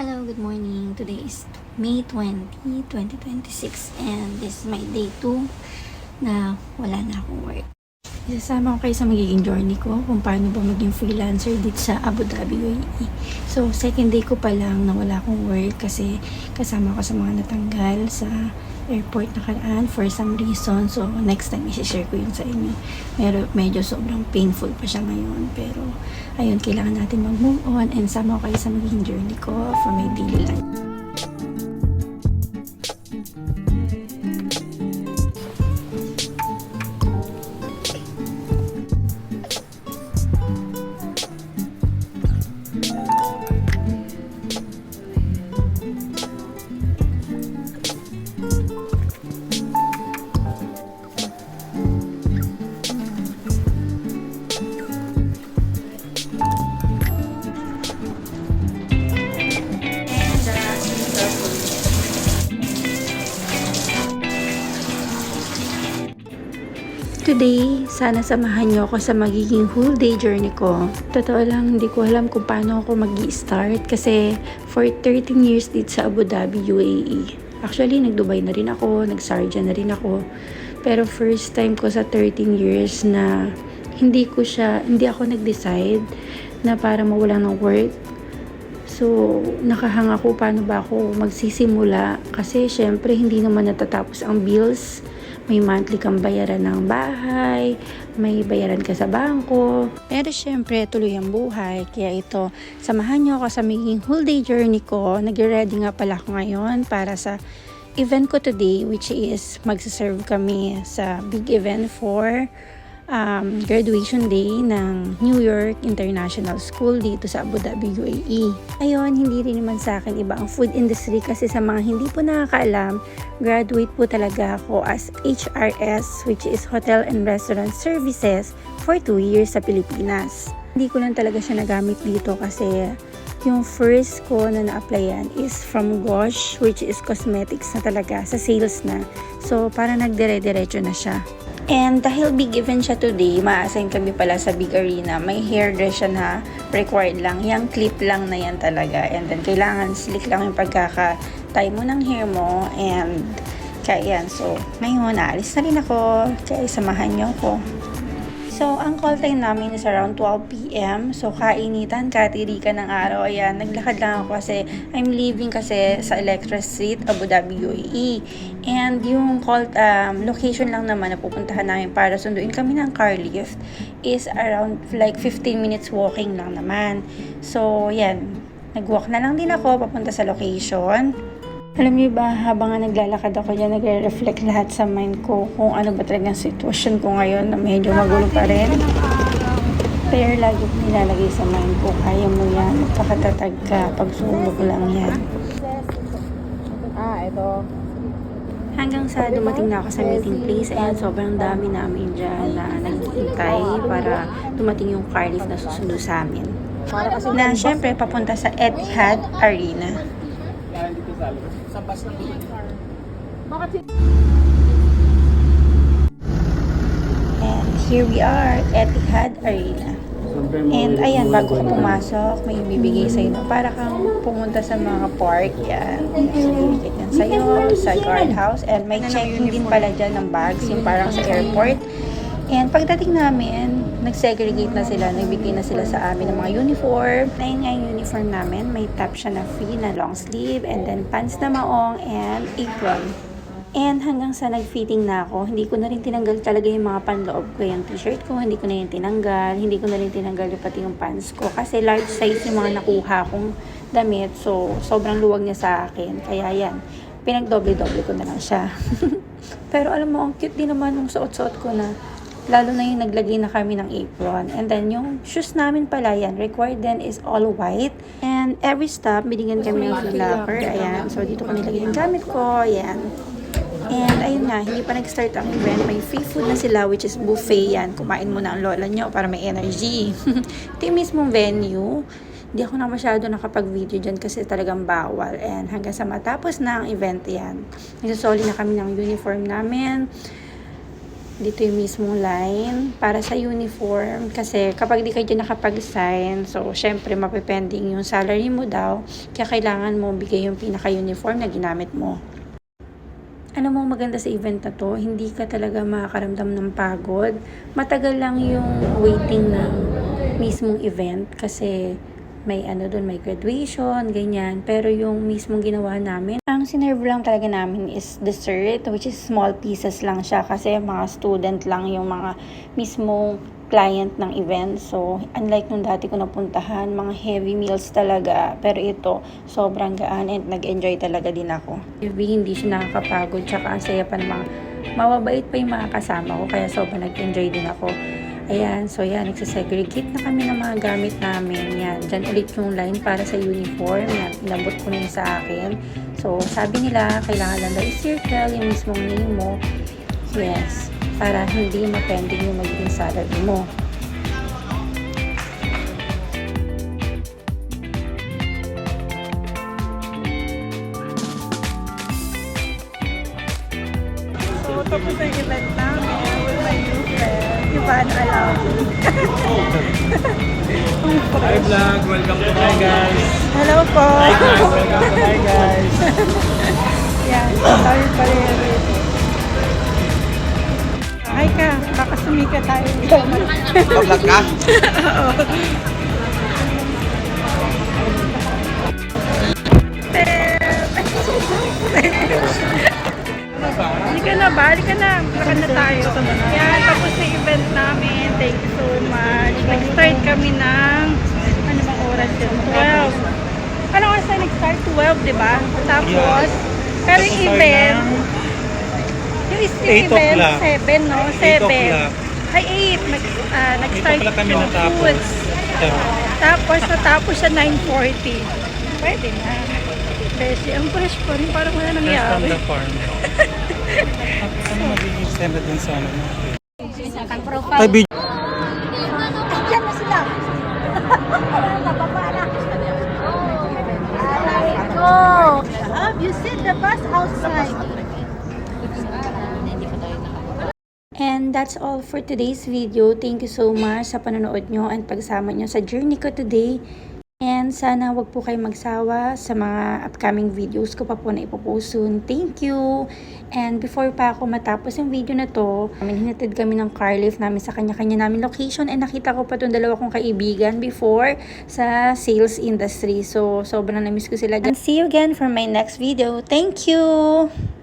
Hello, good morning. Today is May 20, 2026 and this is my day 2 na wala na akong work. Isasama ko kayo sa magiging journey ko kung paano ba maging freelancer dito sa Abu Dhabi, UAE. So, second day ko pa lang na wala akong work kasi kasama ko sa mga natanggal sa airport nakaraan for some reason. So, next time isi-share ko yun sa inyo. Medyo sobrang painful pa siya ngayon. Pero, ayun, kailangan natin mag-move on and sama ko kayo sa magiging journey ko for my daily life. Today, sana samahan niyo ako sa magiging whole day journey ko. Totoo lang, hindi ko alam kung paano ako mag-i-start kasi for 13 years dito sa Abu Dhabi, UAE. Actually, nag-Dubai na rin ako, nag-Sharjah na rin ako. Pero first time ko sa 13 years na hindi ako nag-decide na para mawalan ng work. So, nakahanga ko paano ba ako magsisimula kasi syempre hindi naman natatapos ang bills. May monthly kang bayaran ng bahay, may bayaran ka sa bangko. Pero syempre, tuloy ang buhay. Kaya ito, samahan niyo ako sa magiging whole day journey ko. Nag-ready nga pala ako ngayon para sa event ko today, which is magsaserve kami sa big event for graduation day ng New York International School dito sa Abu Dhabi, UAE. Ayun, hindi rin naman sa akin iba ang food industry kasi sa mga hindi po nakakaalam, graduate po talaga ako as HRS, which is Hotel and Restaurant Services, for 2 years sa Pilipinas. Hindi ko lang talaga siya nagamit dito kasi yung first ko na na-applyan is from Gosh, which is cosmetics na talaga, sa sales na. So, para nagdire-diretso na siya. And dahil big event siya today, ma-assign kami pala sa big arena. May hairdress siya na required lang. Yung clip lang na yan talaga. And then, kailangan slick lang yung pagkaka-tie mo ng hair mo. And, kaya yan. So, ngayon, aalis na rin ako. Kaya samahan niyo ako. So, ang call time namin is around 12 p.m. So, kainitan, katirikan ng araw. Ayan, naglakad lang ako kasi I'm leaving kasi sa Electra Street, Abu Dhabi, UAE. And yung location lang naman na pupuntahan namin para sunduin kami ng car lift is around like 15 minutes walking lang naman. So, yan. Nag-walk na lang din ako papunta sa location. Alam niyo ba, habang naglalakad ako dyan, nagre-reflect lahat sa mind ko kung ano ba talagang sitwasyon ko ngayon na medyo magulo pa rin. Pero lagi ko nilalagay sa mind ko, kaya mo yan, magpakatatag ka, pagsubok lang yan. Ito. Hanggang sa dumating na ako sa meeting place, ayan, sobrang dami namin dyan na naghihintay para dumating yung car lift na susundo sa amin. Na syempre, papunta sa Etihad Arena. Sa bus ng And here we are, Etihad Arena. And ayan, bago ka pumasok, may ibibigay sa'yo na para kang pumunta sa mga park. Yan. So, bibigay yan sa'yo sa guardhouse. And may checking din pala dyan ng bags, yung parang sa airport. And pagdating namin, nag-segregate na sila, nagbigay na sila sa amin ng mga uniform. Na yun nga yung uniform namin, may top siya na free na long sleeve, and then pants na maong, and apron. And hanggang sa nag-fitting na ako, hindi ko na rin tinanggal talaga yung mga panloob ko. Yung t-shirt ko, hindi ko na yung tinanggal. Hindi ko na rin tinanggal yung pati yung pants ko. Kasi large size yung mga nakuha kong damit. So, sobrang luwag niya sa akin. Kaya yan, pinagdoble-doble ko na lang siya. Pero alam mo, ang cute din naman yung suot-suot ko na. Lalo na yung naglagay na kami ng apron. And then, yung shoes namin pala yan, required then is all white. And every stop, binigyan kami ng free locker. Ayan. So, dito ko nilagay yung gamit ko. Ayan. And ayun nga, hindi pa nag-start ang event. May free food na sila, which is buffet yan. Kumain muna ang lola nyo para may energy. Ito yung mismong venue. Hindi ako na masyado nakapag-video dyan kasi talagang bawal. And hanggang sa matapos na ang event yan, nagsasoli na kami ng uniform namin. Dito yung mismong line para sa uniform. Kasi kapag di ka dyan nakapag-sign, so syempre mapipending yung salary mo daw. Kaya kailangan mo bigay yung pinaka-uniform na ginamit mo. Ano mo maganda sa event na to, hindi ka talaga makakaramdam ng pagod. Matagal lang yung waiting ng mismong event kasi may doon, may graduation, ganyan. Pero yung mismong ginawa namin, ang sinerve lang talaga namin is dessert, which is small pieces lang siya kasi mga student lang yung mga mismong client ng event. So, unlike nung dati ko napuntahan, mga heavy meals talaga. Pero ito, sobrang gaan and nag-enjoy talaga din ako. Hindi siya nakakapagod, tsaka ang saya pa ng mga mababait pa yung mga kasama ko, kaya sobrang nag-enjoy din ako. Ayan, so yan, nagsasegregate na kami ng mga gamit namin. Yan, dyan ulit yung line para sa uniform. Yan, inabot ko na yun sa akin. So, sabi nila, kailangan lang daw i-circle yung mismong name mo. Yes, para hindi mapending yung magiging salary mo. So, tapos na yung event namin with my new friend, Ivan Alawi. Hi vlog, welcome to my guys. Hello po! Hi guys, welcome to my guys. Yan, tayo pa rin. Hi ka, baka sumika tayo. Vlog ka? Hindi ka na ba? Hindi ka na. Lakad na tayo. Yan, tapos yung event namin. Thank you so much. Nag-start kami ng, ano bang oras yun? 12. Ano oras tayo nag-start? 12, di ba? Tapos, pero yung event, yung event, 7, no? 7. Ay, 8. Nag-start kami yung natapos. food. Tapos, natapos siya 9:40. Pwede na. Beshi, ang fresh pa rin. Parang wala nangyari. farm. Ano magiging standard dun sa ano? Ang profile. Ay, Diyan na sila. Nababa na. Go! Have you seen the bus outside? And that's all for today's video. Thank you so much sa panonood nyo and pagsama nyo sa journey ko today. And sana wag po kayo magsawa sa mga upcoming videos ko pa po na ipopost soon. Thank you! And before pa ako matapos yung video na to, hinatid kami ng car lift namin sa kanya-kanya namin location and nakita ko pa itong dalawa kong kaibigan before sa sales industry. So, sobrang na-miss ko sila. And see you again for my next video. Thank you!